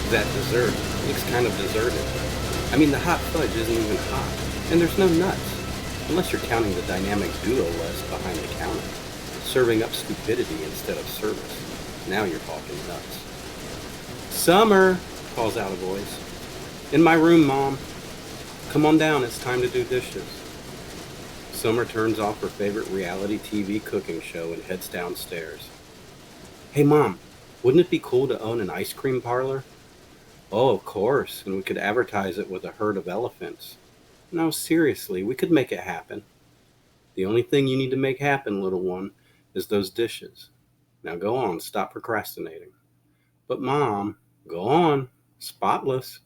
That dessert looks kind of deserted. I mean, the hot fudge isn't even hot, and there's no nuts, unless you're counting the dynamic duo list behind the counter, serving up stupidity instead of service. Now you're talking nuts. Summer, calls out a voice. In my room, Mom. Come on down, it's time to do dishes. Summer turns off her favorite reality TV cooking show and heads downstairs. Hey, Mom, wouldn't it be cool to own an ice cream parlor? Oh, of course, and we could advertise it with a herd of elephants. No, seriously, we could make it happen. The only thing you need to make happen, little one, is those dishes. Now go on, stop procrastinating. But, Mom, go on, spotless.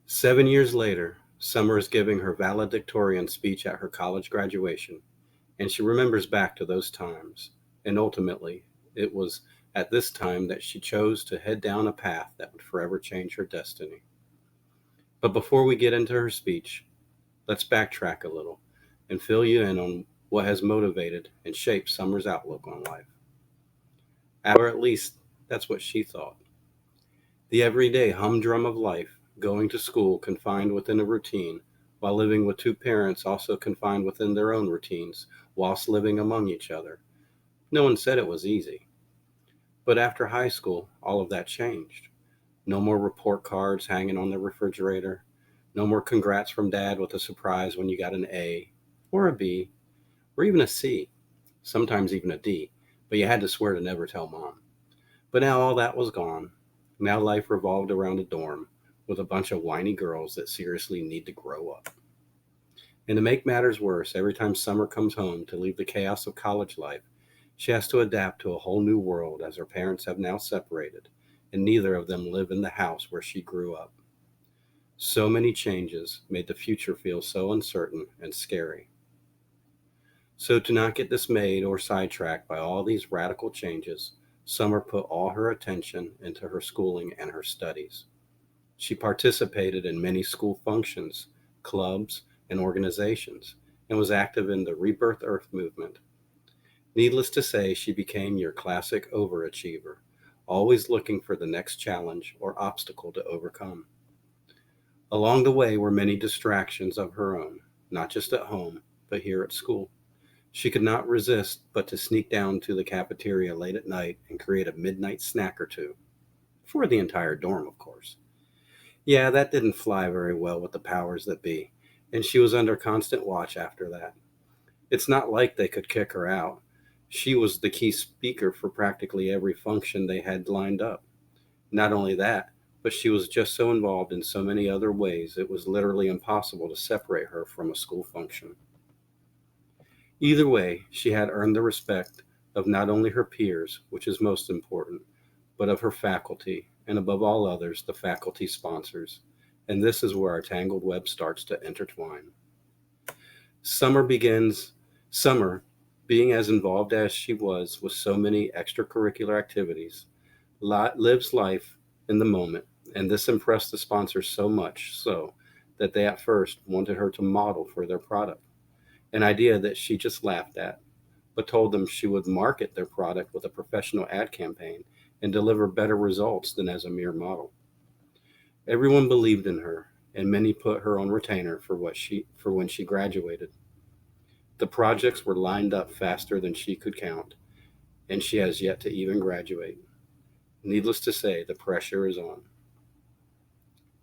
7 years later, Summer is giving her valedictorian speech at her college graduation, and she remembers back to those times. And ultimately, it was at this time that she chose to head down a path that would forever change her destiny. But before we get into her speech, let's backtrack a little and fill you in on what has motivated and shaped Summer's outlook on life. Or at least, that's what she thought. The everyday humdrum of life, going to school confined within a routine, while living with two parents also confined within their own routines, whilst living among each other. No one said it was easy. But after high school, all of that changed. No more report cards hanging on the refrigerator. No more congrats from dad with a surprise when you got an A, or a B, or even a C, sometimes even a D, but you had to swear to never tell mom. But now all that was gone. Now life revolved around a dorm with a bunch of whiny girls that seriously need to grow up. And to make matters worse, every time Summer comes home to leave the chaos of college life, she has to adapt to a whole new world as her parents have now separated, and neither of them live in the house where she grew up. So many changes made the future feel so uncertain and scary. So, to not get dismayed or sidetracked by all these radical changes, Summer put all her attention into her schooling and her studies. She participated in many school functions, clubs, and organizations, and was active in the Rebirth Earth movement. Needless to say, she became your classic overachiever, always looking for the next challenge or obstacle to overcome. Along the way were many distractions of her own, not just at home, but here at school. She could not resist but to sneak down to the cafeteria late at night and create a midnight snack or two. For the entire dorm, of course. Yeah, that didn't fly very well with the powers that be, and she was under constant watch after that. It's not like they could kick her out. She was the key speaker for practically every function they had lined up. Not only that, but she was just so involved in so many other ways it was literally impossible to separate her from a school function. Either way, she had earned the respect of not only her peers, which is most important, but of her faculty, and above all others, the faculty sponsors. And this is where our tangled web starts to intertwine. Summer begins, Summer, being as involved as she was with so many extracurricular activities, lives life in the moment, and this impressed the sponsors so much so that they at first wanted her to model for their product, an idea that she just laughed at, but told them she would market their product with a professional ad campaign and deliver better results than as a mere model. Everyone believed in her, and many put her on retainer for when she graduated. The projects were lined up faster than she could count, and she has yet to even graduate. Needless to say, the pressure is on.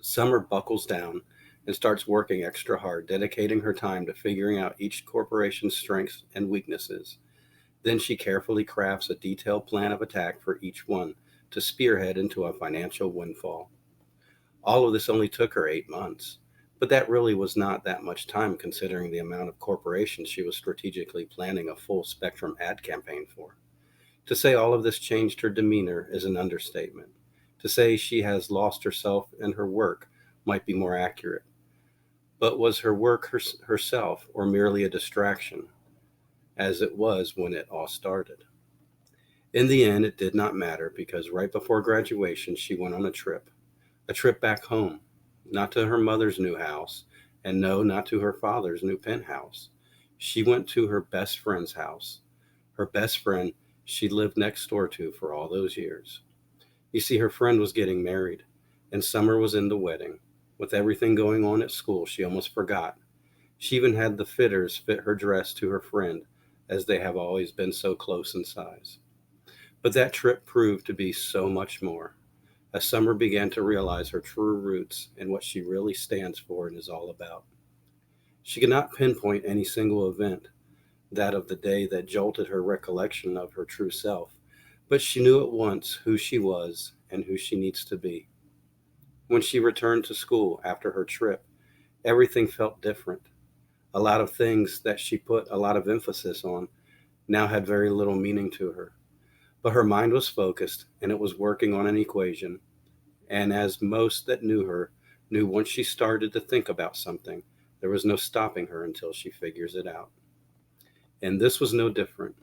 Summer buckles down and starts working extra hard, dedicating her time to figuring out each corporation's strengths and weaknesses. Then she carefully crafts a detailed plan of attack for each one to spearhead into a financial windfall. All of this only took her 8 months, but that really was not that much time considering the amount of corporations she was strategically planning a full spectrum ad campaign for. To say all of this changed her demeanor is an understatement. To say she has lost herself in her work might be more accurate. But was her work herself or merely a distraction, as it was when it all started? In the end, it did not matter because right before graduation, she went on a trip back home, not to her mother's new house, and no, not to her father's new penthouse. She went to her best friend's house, her best friend she lived next door to for all those years. You see, her friend was getting married, and Summer was in the wedding. With everything going on at school, she almost forgot. She even had the fitters fit her dress to her friend, as they have always been so close in size. But that trip proved to be so much more, as Summer began to realize her true roots and what she really stands for and is all about. She could not pinpoint any single event, that of the day, that jolted her recollection of her true self, but she knew at once who she was and who she needs to be. When she returned to school after her trip, everything felt different. A lot of things that she put a lot of emphasis on now had very little meaning to her. But her mind was focused and it was working on an equation. And as most that knew her knew, once she started to think about something, there was no stopping her until she figures it out. And this was no different,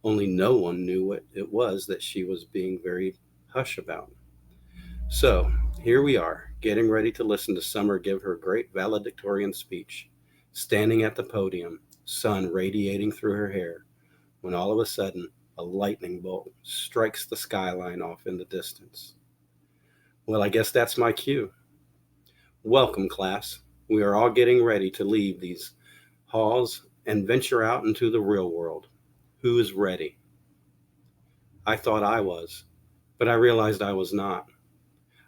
only no one knew what it was that she was being very hush about. So here we are, getting ready to listen to Summer give her great valedictorian speech, standing at the podium, sun radiating through her hair, when all of a sudden a lightning bolt strikes the skyline off in the distance. Well, I guess that's my cue. Welcome, class. We are all getting ready to leave these halls and venture out into the real world. Who is ready? I thought I was, but I realized I was not.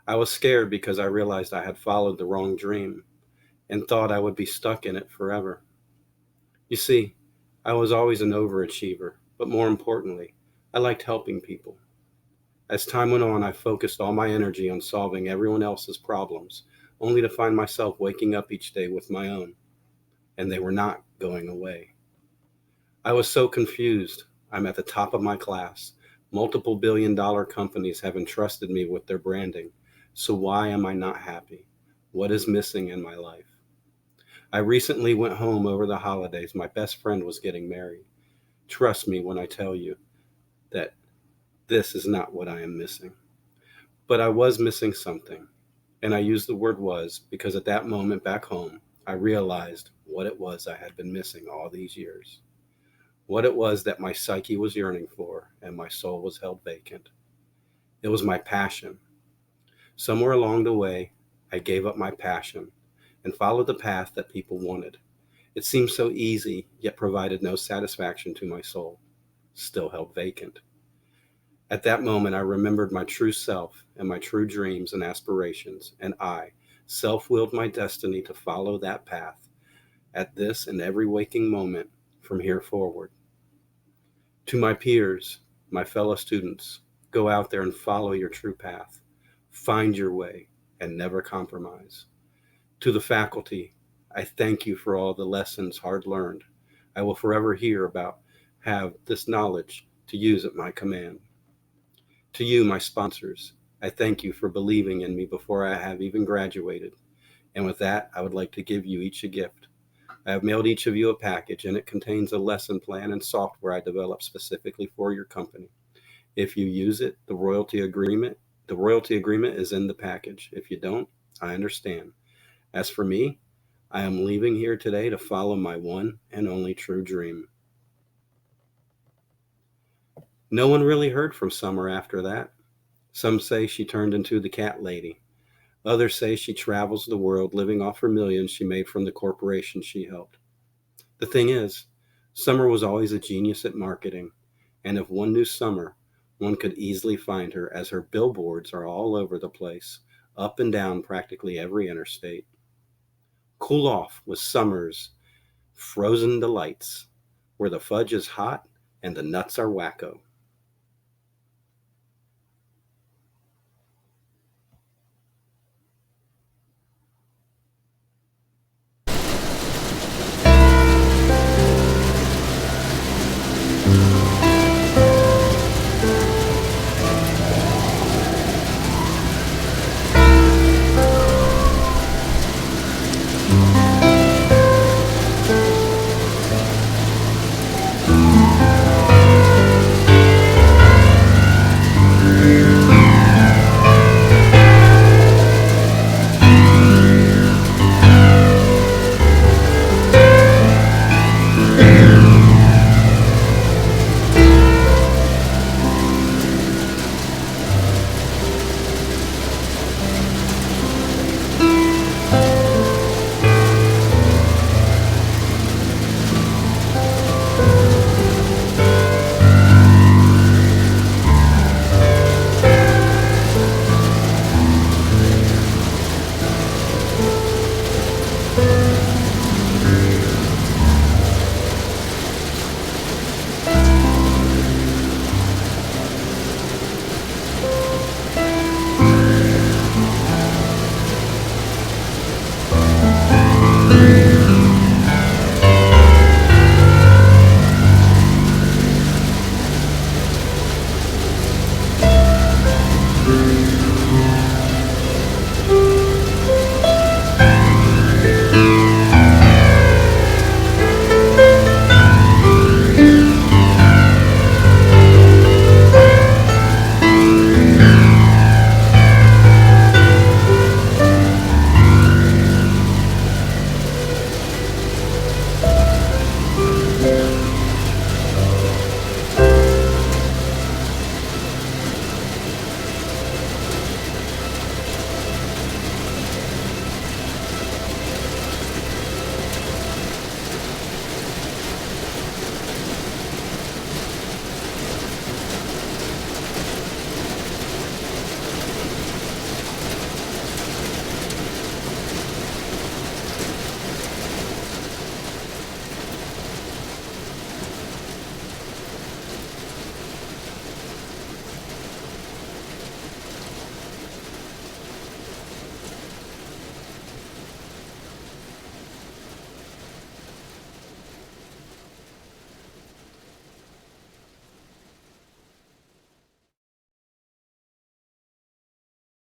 I was scared because I realized I had followed the wrong dream and thought I would be stuck in it forever. You see, I was always an overachiever, but more importantly, I liked helping people. As time went on, I focused all my energy on solving everyone else's problems, only to find myself waking up each day with my own, and they were not going away. I was so confused. I'm at the top of my class. Multiple billion-dollar companies have entrusted me with their branding. So why am I not happy? What is missing in my life? I recently went home over the holidays. My best friend was getting married. Trust me when I tell you that this is not what I am missing. But I was missing something. And I use the word was because at that moment back home, I realized what it was I had been missing all these years. What it was that my psyche was yearning for and my soul was held vacant. It was my passion. Somewhere along the way, I gave up my passion and followed the path that people wanted. It seemed so easy, yet provided no satisfaction to my soul, still held vacant. At that moment, I remembered my true self and my true dreams and aspirations, and I self-willed my destiny to follow that path at this and every waking moment from here forward. To my peers, my fellow students, go out there and follow your true path. Find your way and never compromise. To the faculty, I thank you for all the lessons hard learned. I will forever have this knowledge to use at my command. To you, my sponsors, I thank you for believing in me before I have even graduated. And with that, I would like to give you each a gift. I have mailed each of you a package, and it contains a lesson plan and software I developed specifically for your company. If you use it, the royalty agreement is in the package. If you don't, I understand. As for me, I am leaving here today to follow my one and only true dream. No one really heard from Summer after that. Some say she turned into the cat lady. Others say she travels the world living off her millions she made from the corporation she helped. The thing is, Summer was always a genius at marketing, and if one knew Summer, one could easily find her, as her billboards are all over the place, up and down practically every interstate. Cool off with Summer's Frozen Delights, where the fudge is hot and the nuts are wacko.